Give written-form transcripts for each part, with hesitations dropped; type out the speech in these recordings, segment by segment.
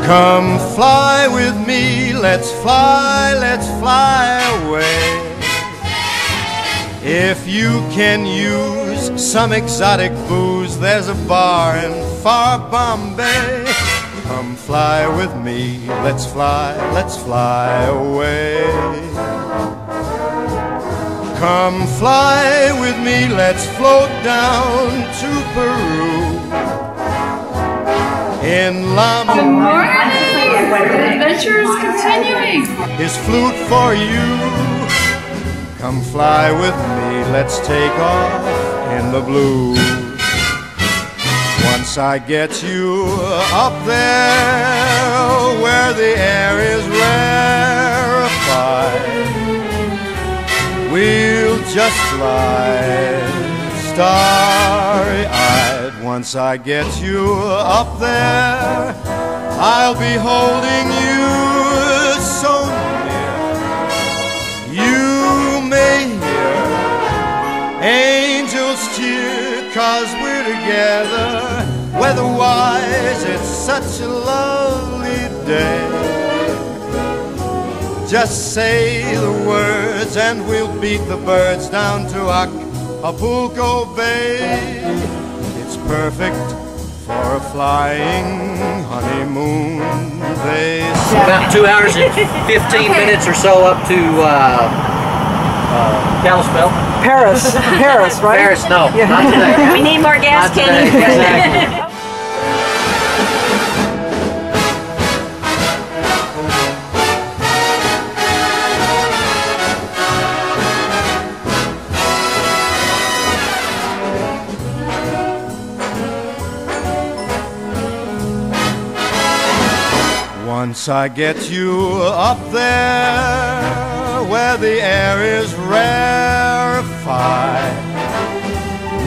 Come fly with me, let's fly away. If you can use some exotic booze, there's a bar in far Bombay. Come fly with me, let's fly away. Come fly with me, let's float down to Peru. In Lama, Adventure is continuing. His flute for you. Come fly with me, let's take off in the blue. Once I get you up there where the air is rarefied, we'll just glide starry-eyed. Once I get you up there, I'll be holding you so near. You may hear angels cheer, 'cause we're together. Weather-wise, it's such a lovely day. Just say the words and we'll beat the birds down to Acapulco Bay. It's perfect for a flying honeymoon, they say. About 2 hours and 15 minutes or so up to Kalispell. Paris, right? Paris, no, Yeah. not today. We need more gas, Not Kenny. today, exactly. Once I get you up there where the air is rarefied,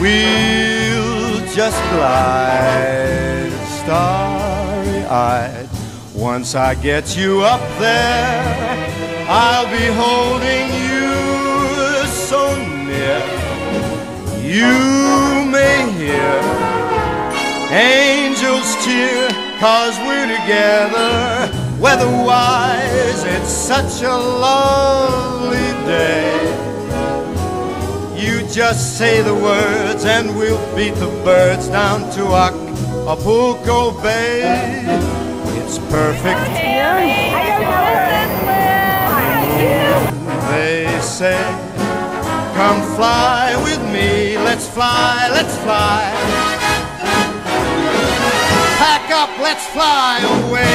we'll just glide starry-eyed. Once I get you up there, I'll be holding you so near. You may hear angels cheer, 'cause we're together. Weather-wise, it's such a lovely day. You just say the words and we'll beat the birds down to Acapulco Bay. It's perfect, they say. Come fly with me, let's fly, let's fly. Pack up, let's fly away.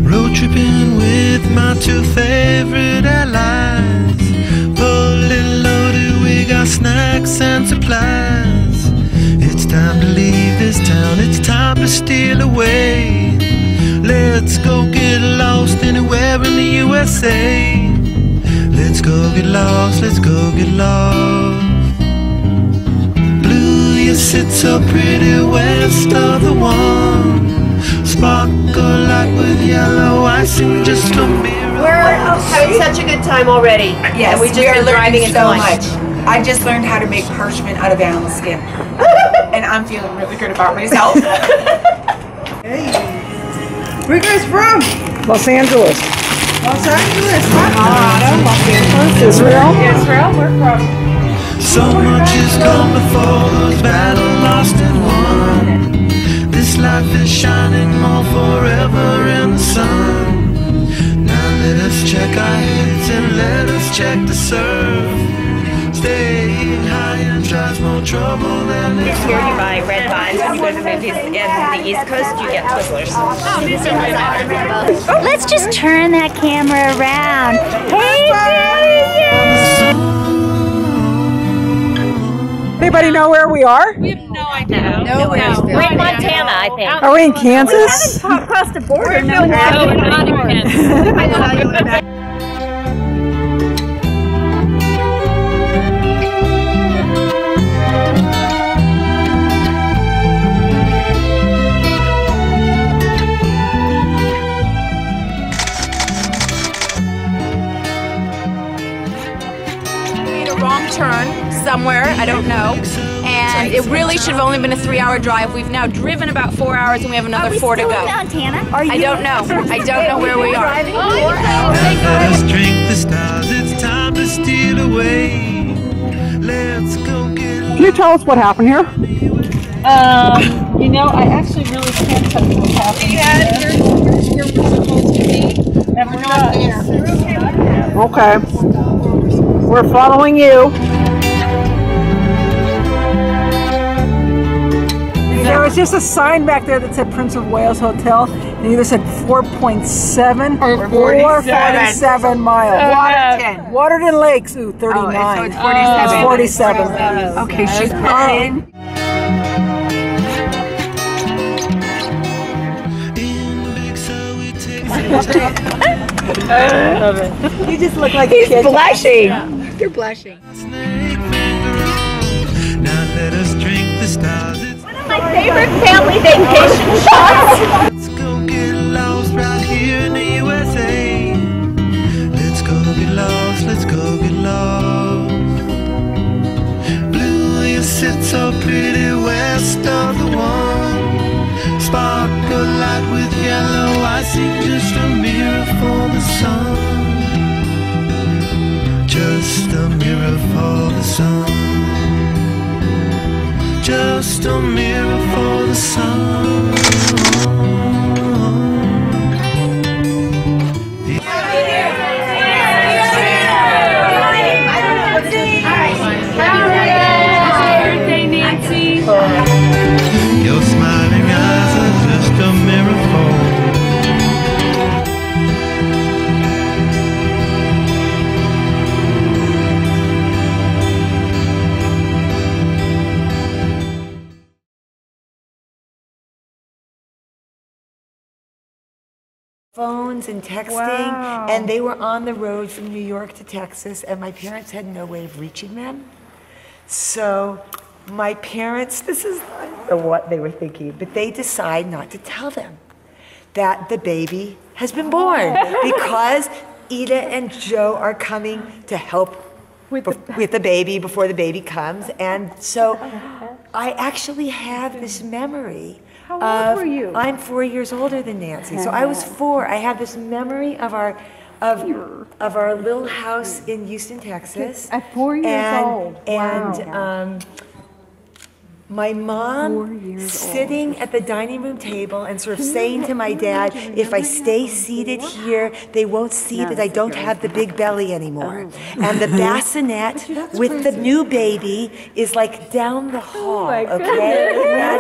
Road tripping with my two favorite airlines. Fully loaded, we got snacks and supplies. It's time to leave this town, it's time to steal away. Let's go get lost anywhere in the USA. Let's go get lost, let's go get lost. Blue, you sit so pretty west of the one. Sparkle like with yellow icing, just a mirror. We're having such a good time already. Yes, and we just we are been driving learning so much. I just learned how to make parchment out of animal skin. And I'm feeling really good about myself. Hey. Where you guys from? Los Angeles. Los Angeles. Colorado. Los Angeles. Israel. Israel, we're from. So much has come before, those battles lost and won. This life is shining more forever in the sun. Now let us check our heads and let us check the surf. Staying high and tries more trouble than it's Here you buy red vines when you go to the movies. In the East Coast, you get Twizzlers. Let's just turn that camera around. Hey, Anybody know where we are? We have no idea. No, we're in Montana, I think. Are we in Kansas? We haven't crossed the border. No, we're not in Kansas. somewhere, I don't know. And it really should have only been a 3-hour drive. We've now driven about 4 hours and we have another 4 to go. Montana? I don't know. I don't know where we are. Let us drink the stars, it's time to steal away. Let's go get Can you tell us what happened here? You know, I actually really can't tell you what happened. Yeah, you're supposed to be. And we're not there. Okay. We're following you. There was just a sign back there that said Prince of Wales Hotel. It either said 4.7 or 47 miles. Waterton. Waterton Lakes, ooh, 39. So it's 47. It's 47. Okay, she's put in. in Big Sur, we take You just look like a kid. Blushing. You're blushing. snake finger roll. Now let us drink the stars. It's My favorite family vacation shots. Let's go get lost right here in the USA. Let's go get lost, let's go get lost. Blue, you sit so pretty west of the one. Sparkle light with yellow, I see just a mirror for the sun. Just a mirror for the sun. Just a mirror for the sun. Birthday, Nancy. Your smiling eyes are just a mirror for phones and texting, and they were on the road from New York to Texas, and my parents had no way of reaching them. So my parents, this is I don't know what they were thinking, but they decide not to tell them that the baby has been born because Ida and Joe are coming to help with the baby before the baby comes. And so I actually have this memory. How old were you? I'm 4 years older than Nancy. So I was 4. I have this memory of our little house in Houston, Texas. At 4 years old. And my mom sitting at the dining room table and sort of saying to my dad, if I stay seated here, they won't see that I don't have the big belly anymore. And the bassinet with the new baby is like down the hall, okay?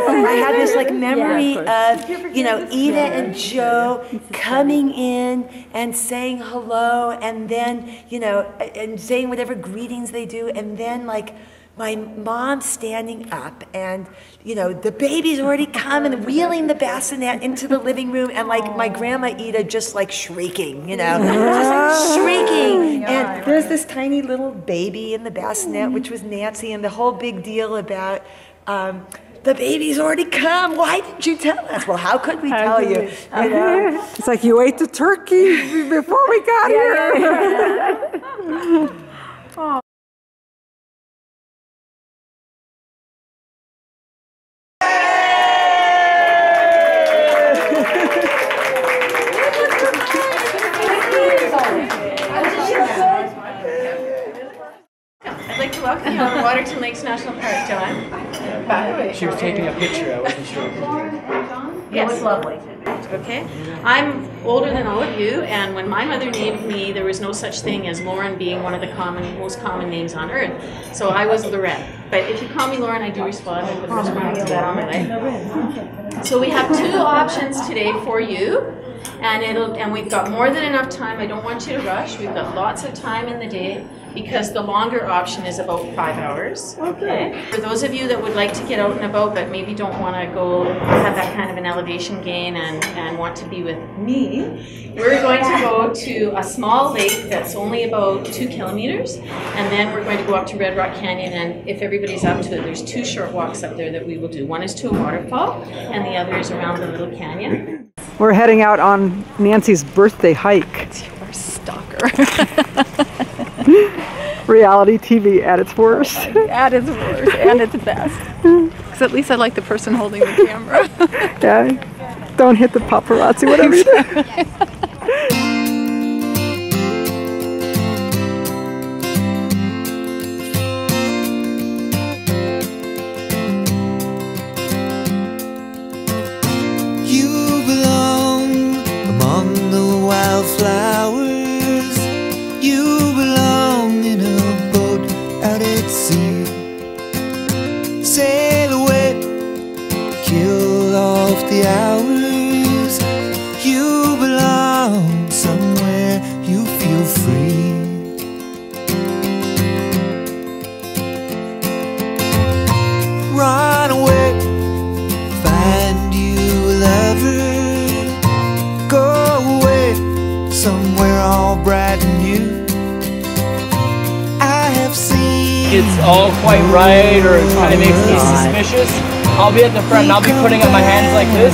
And I have this like memory of, you know, Ida and Joe coming in and saying hello, and then, you know, and saying whatever greetings they do, and then like my mom standing up and, you know, the baby's already come and wheeling the bassinet into the living room, and like my grandma Ida just like shrieking, you know, just like shrieking. And there's this tiny little baby in the bassinet, which was Nancy, and the whole big deal about, the baby's already come. Why didn't you tell us? Well, how could we tell you? You know? It's like you ate the turkey before we got here. I'd like to welcome you to Waterton Lakes National Park, John. She was taking a picture, I wasn't sure. Yes. It was lovely. Okay. I'm older than all of you, and when my mother named me, there was no such thing as Lauren being one of the most common names on earth. So I was Lorette. But if you call me Lauren, I do respond. I would respond to that all my life. So we have 2 options today for you, and we've got more than enough time. I don't want you to rush. We've got lots of time in the day, because the longer option is about 5 hours. Okay. For those of you that would like to get out and about but maybe don't want to go have that kind of an elevation gain and want to be with me, we're going to go to a small lake that's only about 2 kilometers, and then we're going to go up to Red Rock Canyon, and if everybody's up to it, there's 2 short walks up there that we will do. One is to a waterfall, and the other is around the little canyon. We're heading out on Nancy's birthday hike. You're a stalker. Reality TV at its worst. At its worst and its best. Because at least I like the person holding the camera. Yeah. Don't hit the paparazzi, whatever you do. You belong among the wildflowers. You belong in a boat out at sea. Sail away, kill off the hours. You belong somewhere you feel free. Run away, find you a lover. Go away somewhere all bright and new. I have seen It's all quite right, or it kind of makes me suspicious. I'll be at the front and I'll be putting up my hands like this,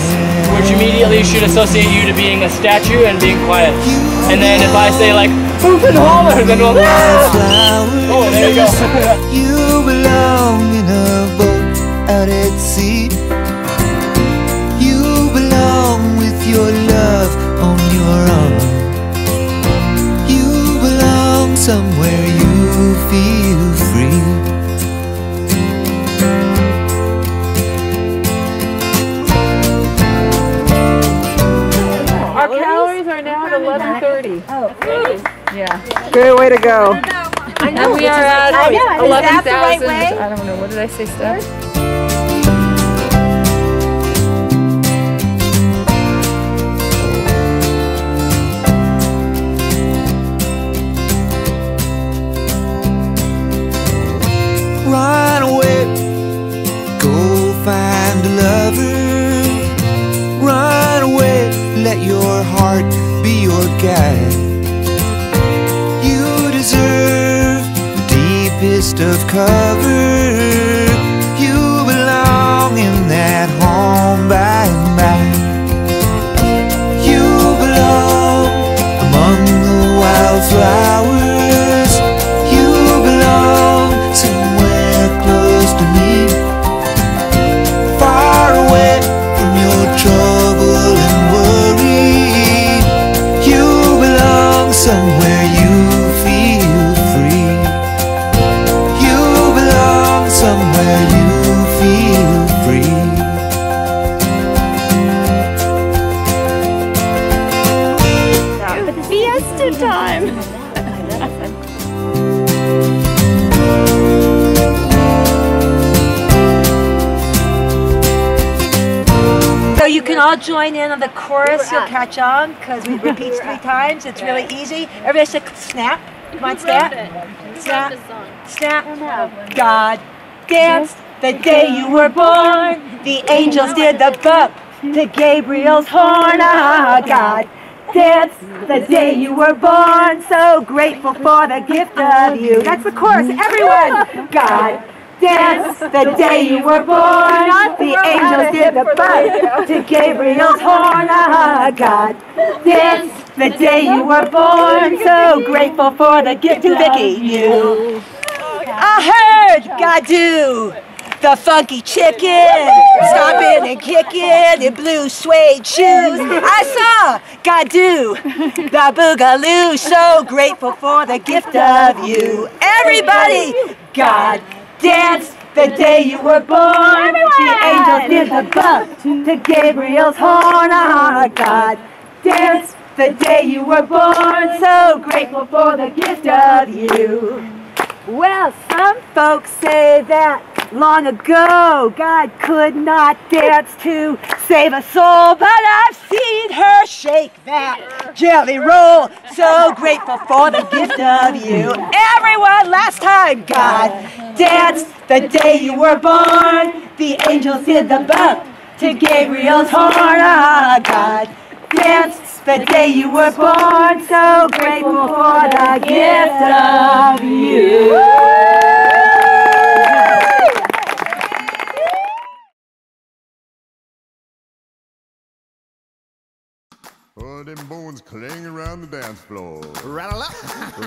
which immediately should associate you to being a statue and being quiet. And then if I say like, hoop and holler, then we'll, oh, there you go. you belong in a boat out at sea. You belong with your love on your arm. You belong somewhere you feel free. Our calories are now at 11:30. Oh, yeah. Good way to go. And we are at 11,000. I don't know. What did I say, Steph? Run away, go find a lover. Run away, let your heart be your guide. You deserve the deepest of cover. You belong in that home by and by. You belong among the wildflowers. You belong somewhere close to me, far away from your trouble and worry. You belong somewhere you feel free. You belong somewhere you feel free. Fiesta time. So you can all join in on the chorus. You'll catch on because we repeat 3 times. It's really easy. Everybody say snap. Come on, snap. Snap. Snap. God danced the day you were born. The angels did the bump to Gabriel's horn. Ah, God danced the day you were born. So grateful for the gift of you. That's the chorus. Everyone. God danced the day you were born. The angels did the bump to Gabriel's horn. Ah, God danced the day you were born. So grateful for the gift to Vicky. You. I heard God do the funky chicken, stomping and kicking in blue suede shoes. I saw God do the boogaloo. So grateful for the gift of you. Everybody, God danced the day you were born. The angels did the bump to Gabriel's horn. Ah, God danced the day you were born. So grateful for the gift of you. Well, some folks say that long ago God could not dance to save a soul, but I've seen her shake that jelly roll. So grateful for the gift of you. Everyone, last time, God danced the day you were born. The angels did the bump to Gabriel's horn. Ah, God danced the day you were born. So grateful for the gift of you. Oh, them bones clang around the dance floor. Rattle up.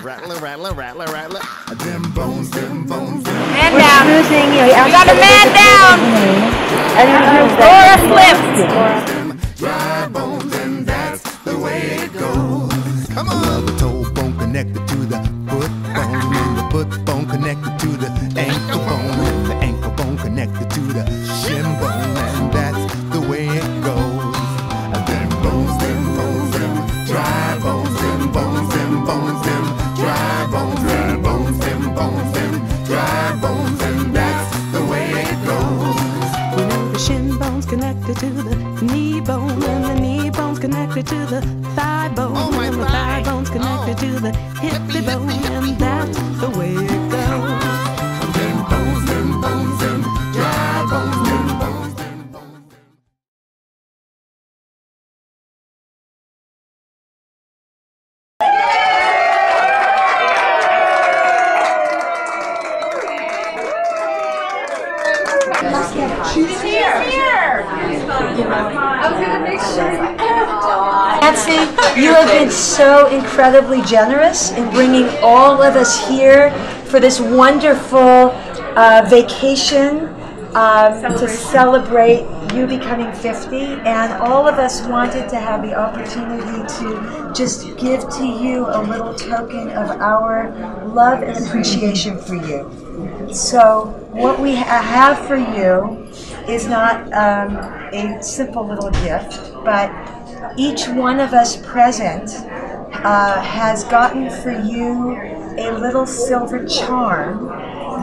Rattler, rattler, rattler, rattler. Them bones, them bones. Man down. We got a man down. Laura slipped. Dry bones, and that's the way it goes. Come on. The toe bone connected to the foot bone, and the foot bone connected to the ankle bone, and the ankle bone connected to the shin bone, and that's the way it goes. Them bones, them bones, them dry bones, them bones, them bones, them dry bones, them bones, them bones, them dry bones, and that's the way it goes. We know the shin bone's connected to the knee bone, and the knee bone's connected to the thigh bone, and the thigh bone's connected to the hip bone, and that's the way it goes. Them bones, them bones, them dry bones, them bones, them bones. She's here. Nancy, you have been so incredibly generous in bringing all of us here for this wonderful vacation to celebrate you becoming 50, and all of us wanted to have the opportunity to just give to you a little token of our love and appreciation for you. So what we have for you is not a simple little gift, but each one of us present has gotten for you a little silver charm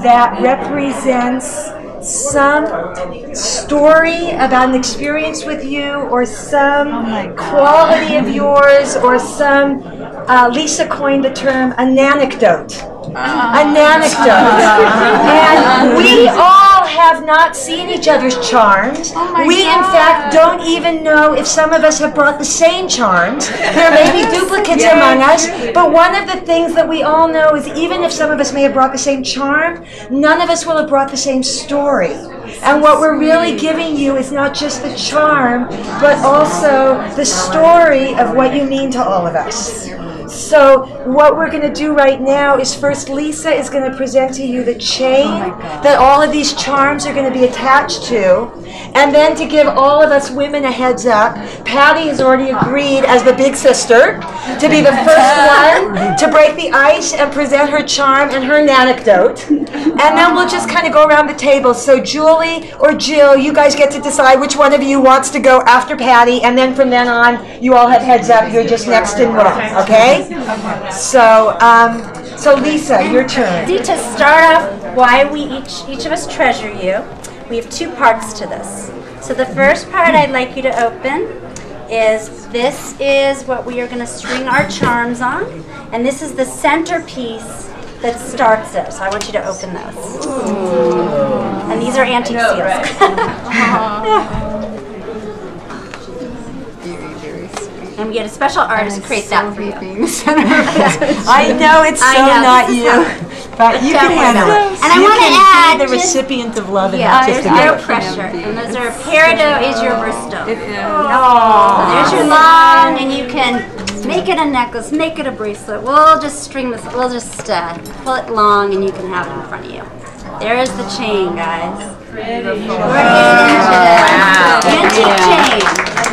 that represents some story about an experience with you, or some quality of yours, or some, Lisa coined the term, a nanecdote. A nanecdote. And we all have not seen each other's charms. We, in fact, don't even know if some of us have brought the same charms. There may be duplicates among us, but one of the things that we all know is even if some of us may have brought the same charm, none of us will have brought the same story. And what we're really giving you is not just the charm, but also the story of what you mean to all of us. So what we're going to do right now is first Lisa is going to present to you the chain that all of these charms are going to be attached to. And then to give all of us women a heads up, Patty has already agreed as the big sister to be the first one to break the ice and present her charm and her nanecdote. And then we'll just kind of go around the table. So Julie or Jill, you guys get to decide which one of you wants to go after Patty, and then from then on, you all have heads up. You're just next in line, okay? So, so Lisa, your turn. To start off, why we each of us treasure you, we have two parts to this. So the first part I'd like you to open is, this is what we are going to string our charms on, and this is the centerpiece that starts it. So I want you to open those. And these are antique seals. And we get a special artist to create that for you. I know it's so not you, but you can handle it. And I want to add the recipient of love and yeah, not just there's a no gift. pressure. And those are peridot is your wristo. It is. So there's your long, and you can make it a necklace, make it a bracelet. We'll just string this. We'll just pull it long, and you can have it in front of you. There's the chain, guys. We're getting into this. Antique chain.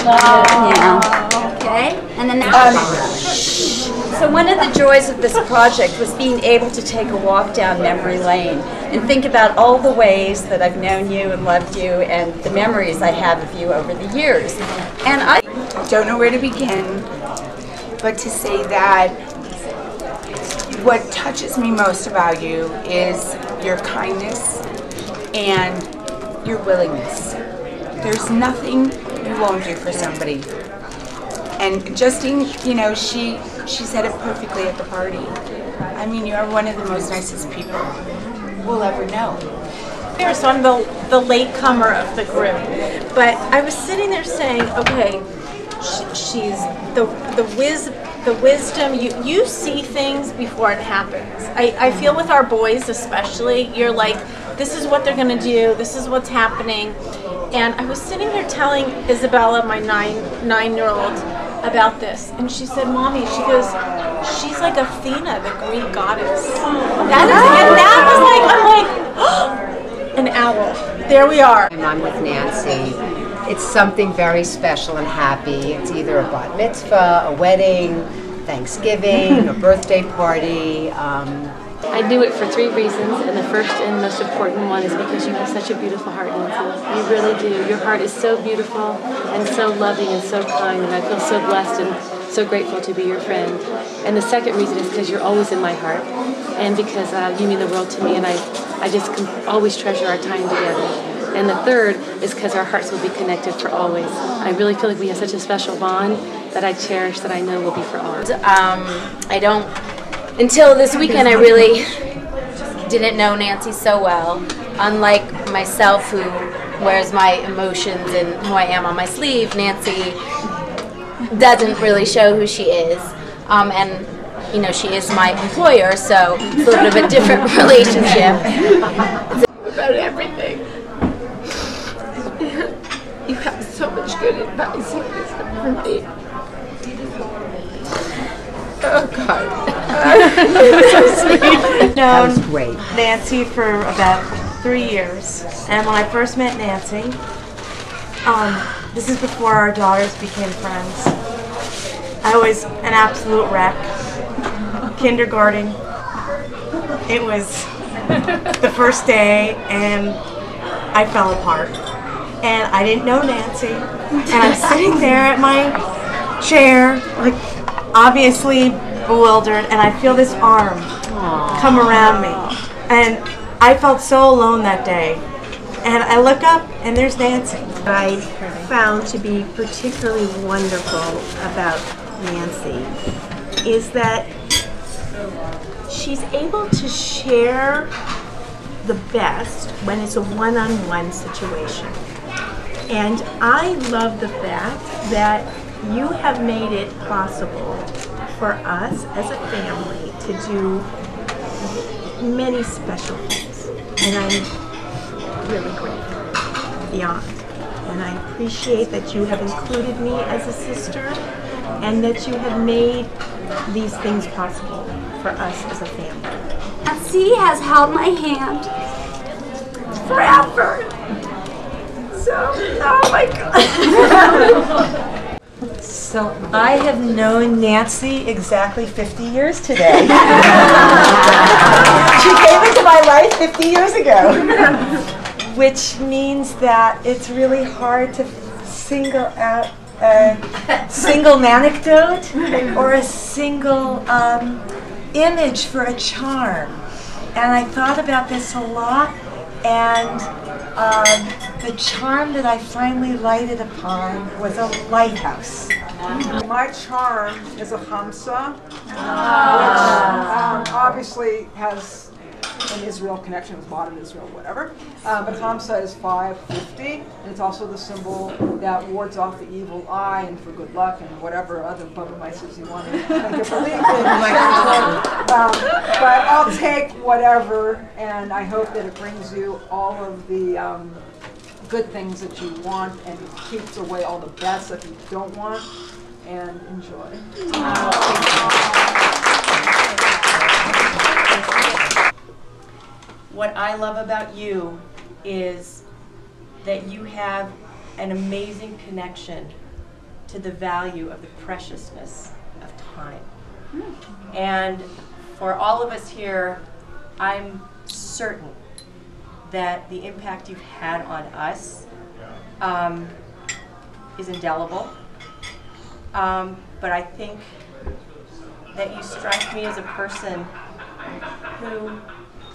Yeah. Okay, and then so one of the joys of this project was being able to take a walk down memory lane and think about all the ways that I've known you and loved you and the memories I have of you over the years. And I don't know where to begin, but to say that what touches me most about you is your kindness and your willingness. There's nothing you won't do for somebody. And Justine, you know, she said it perfectly at the party. I mean, you are one of the most nicest people we'll ever know. So I'm the latecomer of the group, but I was sitting there saying, okay, she's the wisdom. You see things before it happens. I feel with our boys especially, you're like, this is what they're gonna do. This is what's happening. And I was sitting there telling Isabella, my nine-year-old, about this. And she said, Mommy, she goes, she's like Athena, the Greek goddess. That is, and that was like, I'm like, an owl. There we are. I'm with Nancy. It's something very special and happy. It's either a bat mitzvah, a wedding, Thanksgiving, a birthday party. I do it for 3 reasons, and the first and most important one is because you have such a beautiful heart, Nancy. You really do. Your heart is so beautiful and so loving and so kind, and I feel so blessed and so grateful to be your friend. And the second reason is because you're always in my heart, and because you mean the world to me, and I just always treasure our time together. And the third is because our hearts will be connected for always. I really feel like we have such a special bond that I cherish, that I know will be for always. Until this weekend, I really didn't know Nancy so well. Unlike myself, who wears my emotions and who I am on my sleeve, Nancy doesn't really show who she is. And you know, she is my employer, so it's a little bit of a different relationship. It's about everything. You have so much good advice for me. Oh God. Known Nancy for about 3 years, and when I first met Nancy, this is before our daughters became friends. I was an absolute wreck. Kindergarten. It was the first day, and I fell apart. And I didn't know Nancy, and I'm sitting there at my chair, like obviously bewildered, and I feel this arm come around me, and I felt so alone that day. And I look up, and there's Nancy. I found to be particularly wonderful about Nancy is that she's able to share the best when it's a one-on-one situation. And I love the fact that you have made it possible for us as a family to do many special things. And I'm really grateful, beyond. And I appreciate that you have included me as a sister and that you have made these things possible for us as a family. Nancy has held my hand forever. So, oh my God. So I have known Nancy exactly 50 years today. She came into my life 50 years ago. Which means that it's really hard to single out a single anecdote or a single image for a charm. And I thought about this a lot, and the charm that I finally lighted upon was a lighthouse. My charm is a Hamsa, which obviously has an Israel connection. It was bought in Israel, whatever. But Hamsa is 550, and it's also the symbol that wards off the evil eye and for good luck and whatever other Bubba Mices you want to make it believe in. But I'll take whatever, and I hope that it brings you all of the good things that you want and keeps away all the best that you don't want, and enjoy. What I love about you is that you have an amazing connection to the value of the preciousness of time. And for all of us here, I'm certain that the impact you've had on us is indelible. But I think that you strike me as a person who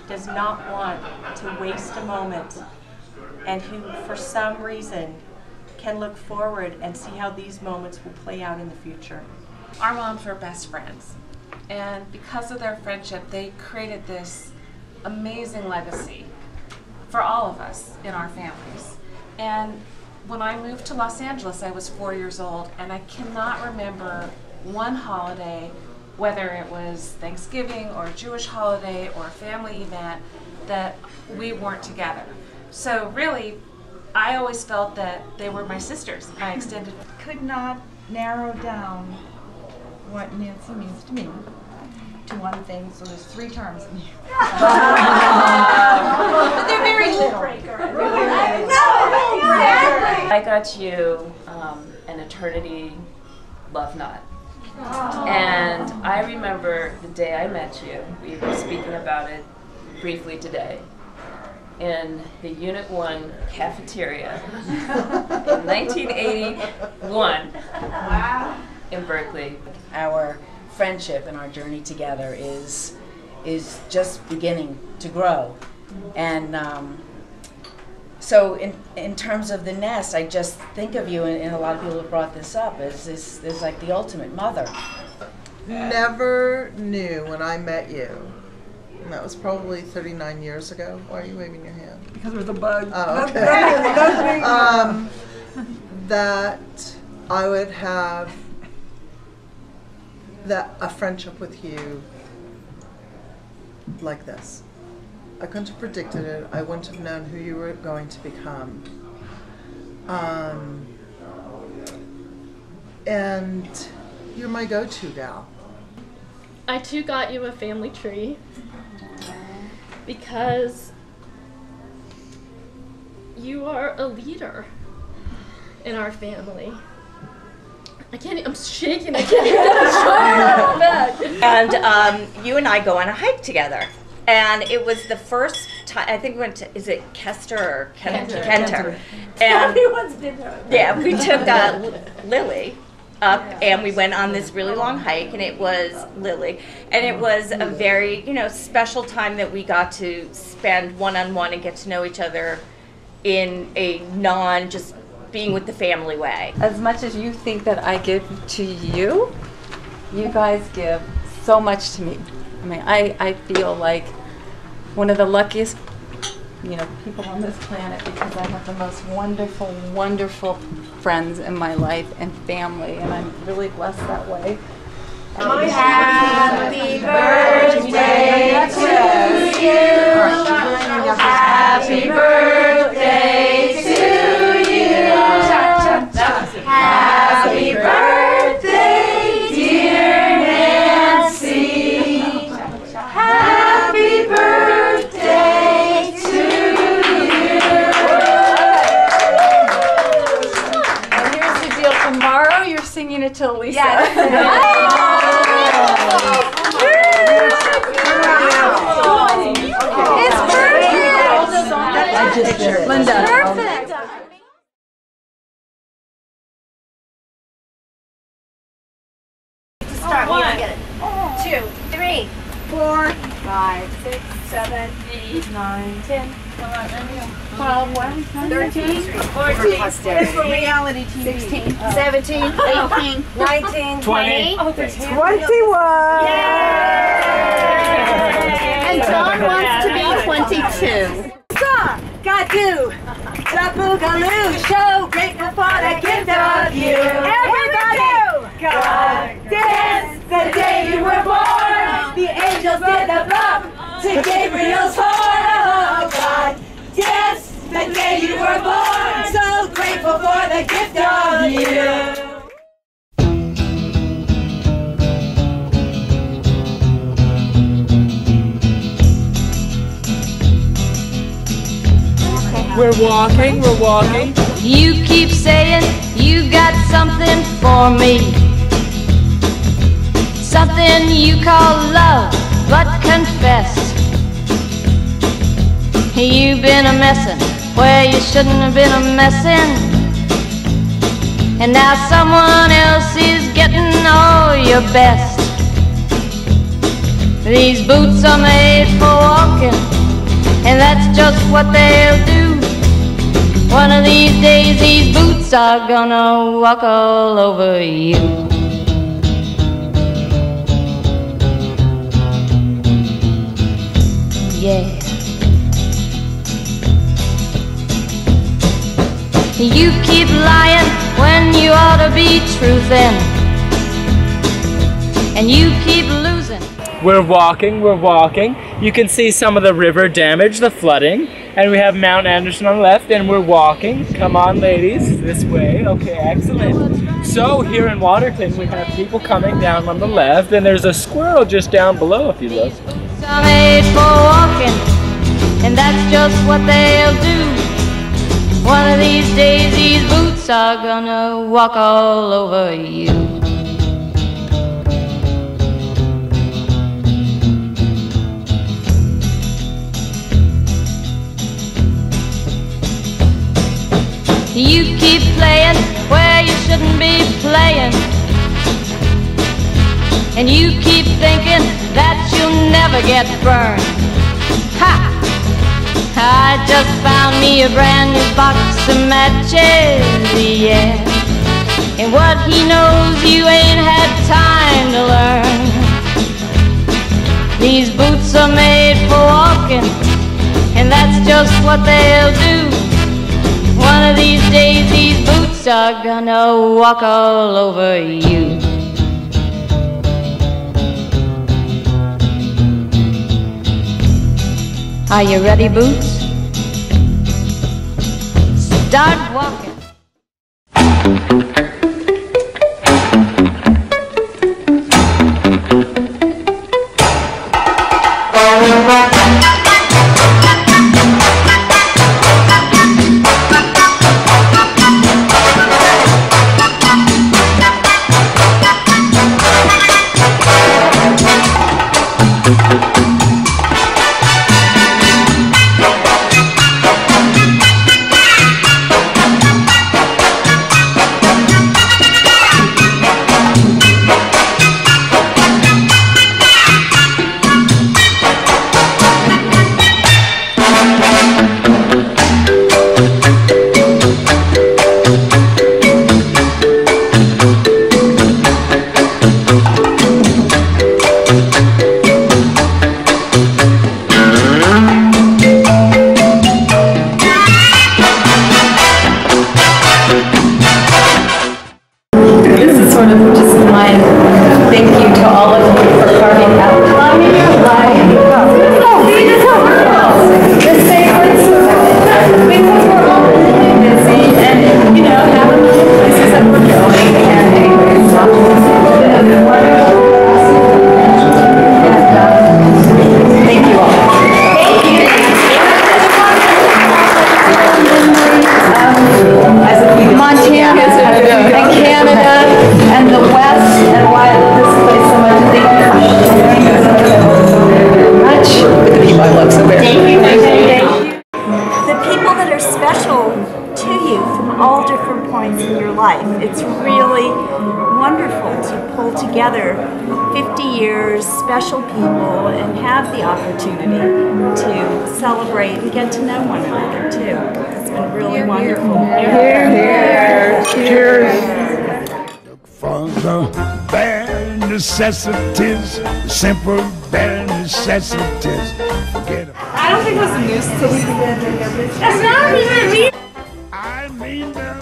does not want to waste a moment, and who, for some reason, can look forward and see how these moments will play out in the future. Our moms were best friends, and because of their friendship, they created this amazing legacy for all of us in our families. And when I moved to Los Angeles, I was 4 years old, and I cannot remember one holiday, whether it was Thanksgiving or a Jewish holiday or a family event, that we weren't together. So really, I always felt that they were my sisters, my extended. Could not narrow down what Nancy means to me to one thing, so there's 3 terms in here. But they're very little. I got you an eternity love knot. And I remember the day I met you, we were speaking about it briefly today, in the Unit 1 cafeteria in 1981 in Berkeley. Our friendship and our journey together is just beginning to grow. And so in terms of the nest, I just think of you, and a lot of people have brought this up, as like the ultimate mother. Never knew when I met you, and that was probably 39 years ago. Why are you waving your hand? Because there's a bug. Oh, okay. That I would have a friendship with you like this. I couldn't have predicted it. I wouldn't have known who you were going to become. And you're my go-to gal. I too got you a family tree because you are a leader in our family. I'm shaking, I can't get the And you and I go on a hike together. And it was the first time, I think we went to, is it Kester or Kenter? And everyone's been there. Yeah, we took Lily up and we went on this really long hike, and it was Lily. And it was a very, special time that we got to spend one-on-one and get to know each other in a just being with the family way. As much as you think that I give to you, you guys give so much to me. I mean, I feel like one of the luckiest, people on this planet, because I have the most wonderful, wonderful friends in my life and family, and I'm really blessed that way. Happy birthday to you. Happy birthday to you. Happy birthday, dear Nancy. Happy birthday to you. And here's the deal. Tomorrow you're singing it to Lisa. Yes. It's perfect. Linda. Perfect. 1, 2, 3, 4, 5, 6, 7, 8, 9, 10, 12, 13, 14. This is for reality TV. 16, 17, 18, 19, 20, 21. And John wants to be 22. Gadu, Tabugaloo, show, grateful for the gift of you. Everybody, God dance the day you were born. The angels did the bump to Gabriel's horn. Oh, God dance the day you were born. So grateful for the gift of you. We're walking. You keep saying you got something for me, something you call love, but confess you've been a messin' where you shouldn't have been a messin', and now someone else is getting all your best. These boots are made for walking, and that's just what they'll do. One of these days these boots are gonna walk all over you. Yeah. You keep lying when you ought to be truthin', and you keep losing. We're walking, we're walking. You can see some of the river damage, the flooding. And we have Mount Anderson on the left, and we're walking. Come on, ladies, this way. Okay, excellent. So here in Waterton, we have people coming down on the left, and there's a squirrel just down below if you look. Are made for walking, and that's just what they'll do. One of these days, these boots are gonna walk all over you. You keep playing where you shouldn't be playing, and you keep thinking that you'll never get burned. Ha! I just found me a brand new box of matches, yeah. And what he knows you ain't had time to learn. These boots are made for walking, and that's just what they'll do. One of these days these boots are gonna walk all over you. Are you ready, Boots? Start walking. It's really wonderful to pull together 50 years, special people, and have the opportunity to celebrate and get to know one another too. It's been really wonderful. Here. Cheers. Look for the bare necessities, the simple bare necessities. Forget about. I don't think it was a nuisance, so we can. That's not even me. I mean the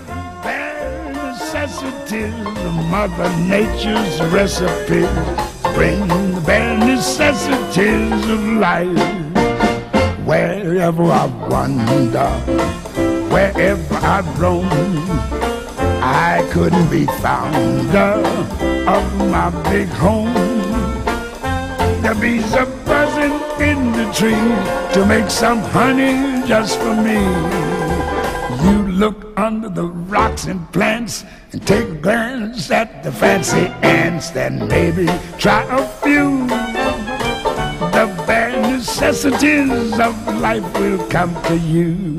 bare necessities of Mother Nature's recipes. Bring the bare necessities of life. Wherever I wander, wherever I roam, I couldn't be founder of my big home. The bees are buzzing in the tree to make some honey just for me. You look under the rocks and plants and take a glance at the fancy ants, then maybe try a few. The bare necessities of life will come to you.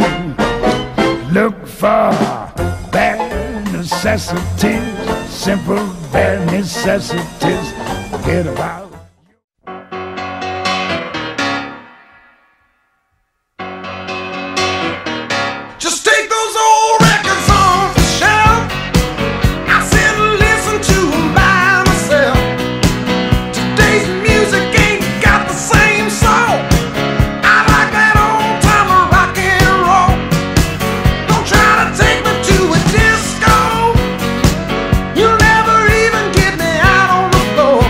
Look for bare necessities, simple bare necessities. Forget about. Just take those old records off the shelf. I sit and listen to them by myself. Today's music ain't got the same soul. I like that old time of rock and roll. Don't try to take me to a disco. You'll never even get me out on the floor.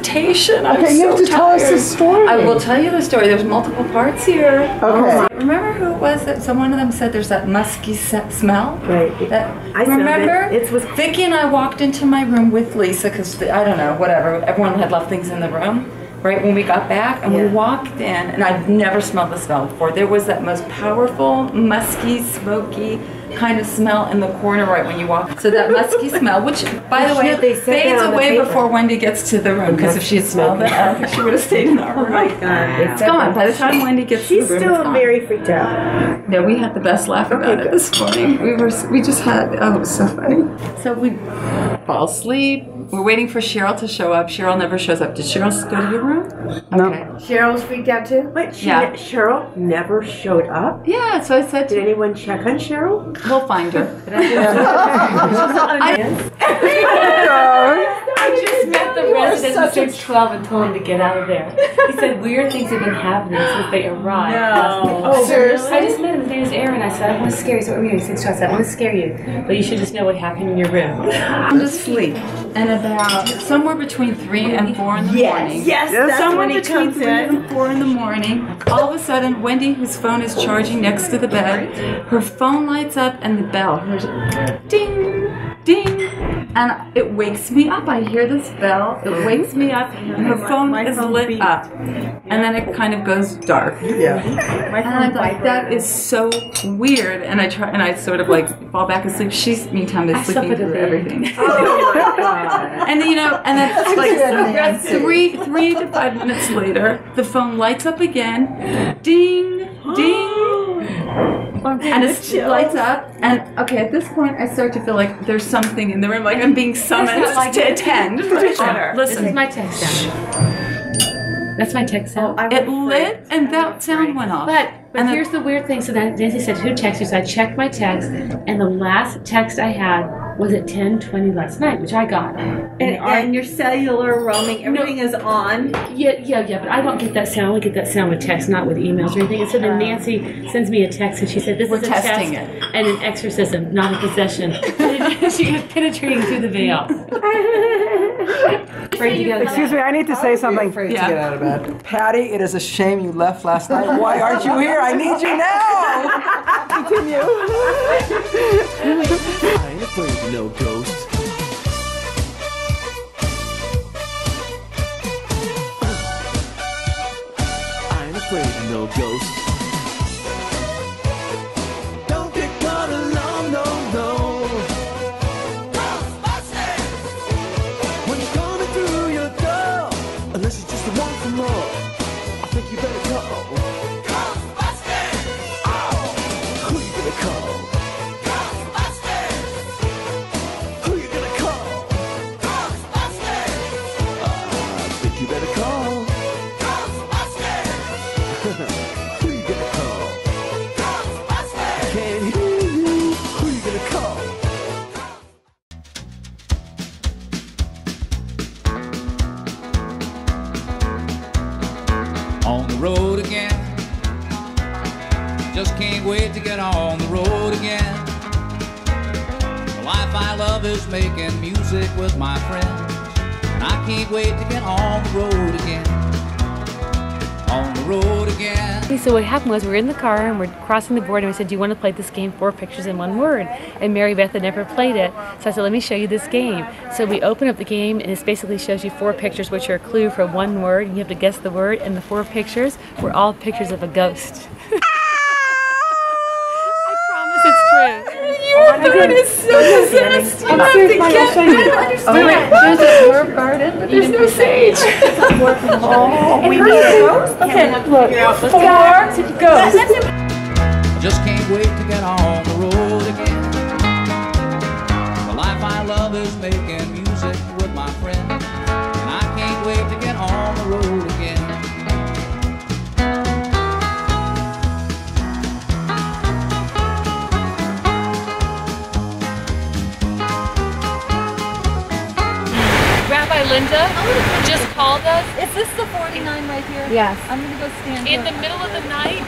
transportation. I'm Okay, you so have to tell us the tired. story. I will tell you the story. There's multiple parts here. Okay. Remember who it was that one of them said there's that musky smell? Right. I smelled remember? it. Vicky and I walked into my room with Lisa because I don't know, whatever. Everyone had left things in the room. Right when we got back, and we walked in, and I've never smelled the smell before. There was that most powerful, musky, smoky kind of smell in the corner right when you walk. So that musky smell, which, by the way, fades away before Wendy gets to the room, because if she had smelled it, I don't think she would have stayed in our room. Oh my God. It's gone. By the time Wendy gets to the room, She's still it's gone. very freaked out. Yeah, we had the best laugh about it this morning. We just had, it was so funny. So we fall asleep. We're waiting for Cheryl to show up. Cheryl never shows up. Did Cheryl go to your room? Okay. Cheryl was freaked out too? Wait, Cheryl never showed up? Yeah, so I said, did anyone check on Cheryl? We'll find her. I just met the resident at 612 and told him to get out of there. He said weird things have been happening since they arrived. No. Oh, seriously? I just met him. His name is Aaron. I said, I want to scare you. So what were you? 612. I said, I want to scare you. But you should just know what happened in your room. I'm to sleep. And about somewhere between 3 and 4 in the morning. Yes, that's somewhere when he between comes 3 in. and 4 in the morning. All of a sudden, Wendy, whose phone is charging next to the bed, her phone lights up and the bell, her ding, ding, and it wakes me up. I hear this bell. It wakes me up, and her phone is lit up, and then it kind of goes dark. Yeah. And I'm like, that is so weird. And I try, and I sort of like fall back asleep. She's meantime is sleeping through everything. And you know, and then like 3 to 5 minutes later, the phone lights up again, ding, ding, and it lights up. And okay, at this point, I start to feel like there's something in the room, like I'm being summoned to attend. Listen, This is my text sound. That's my text sound. It lit, and that sound went off. But here's the weird thing. So then Nancy said, who texted you? So I checked my text, and the last text I had was at 10:20 last night, which I got. And your cellular roaming, everything is on? Yeah, but I don't get that sound. I only get that sound with text, not with emails or anything. And so then Nancy sends me a text, and she said, this is a testing test and an exorcism, not a possession. She was penetrating through the veil. Excuse me, I need to say something. To get out of bed. Patty, it is a shame you left last night. Why aren't you here? I need you now. Continue. I ain't afraid of no ghosts. I ain't afraid of no ghosts. Don't get caught alone, no. When you're coming through your door, unless it's just a one for more, I think you better go. Who you gonna call? Who you gonna call? I think you better call. Who you gonna call? I can't hear you. Who you gonna call? On the road again. Just can't wait to get on the road again. The life I love is making music with my friends, and I can't wait to get on the road again. On the road again. So what happened was we were in the car and we're crossing the board and we said, do you want to play this game, 4 pictures in 1 word? And Mary Beth had never played it. So I said, let me show you this game. So we open up the game and it basically shows you 4 pictures which are a clue for 1 word. And you have to guess the word, and the 4 pictures were all pictures of a ghost. I promise it's true. Your third is so possessed. You have to get it. I don't understand. There's a herb garden, but there's no sage. We need a ghost? Okay, look. 4 ghosts. I just can't wait to get on the road again. The life I love is making music with my friends, and I can't wait to get on the road again. Rabbi Linda just called us. Is this the 49 right here? Yes. I'm gonna go stand In here. the middle of the night,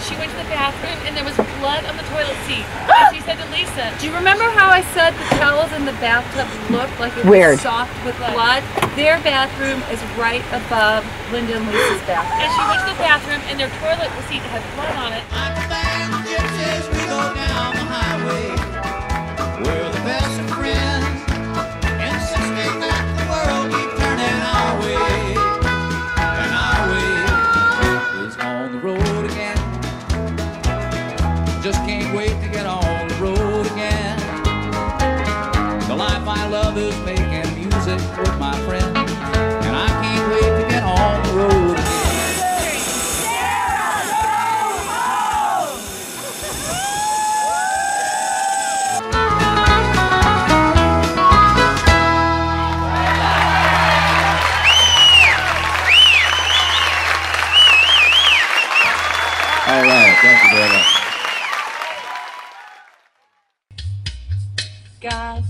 she went to the bathroom and there was blood on the toilet seat. And she said to Lisa, Do you remember how I said the towels in the bathtub looked like it Weird. was soft with blood? Their bathroom is right above Linda and Lisa's bathroom. and she went to the bathroom and their toilet seat had blood on it. Gypsies, we go down the highway. We're the best of friends, insisting that the world keep turning our way. And our way is on the road again. Just can't wait to get on the road again. The life I love is making music with my friends, and I can't wait to get on the road again. All right, thank you very much. God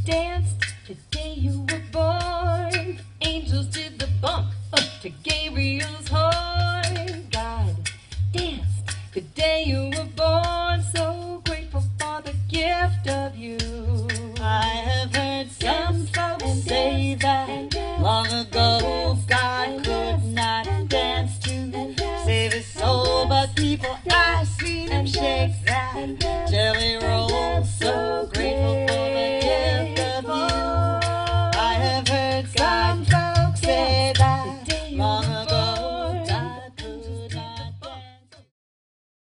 danced the day you were born. Angels did the bump up to Gabriel's horn. God danced the day you were born. So grateful for the gift of you. I have heard some folks say that long ago God could not dance to save his soul, but people I've seen him shake that jelly roll so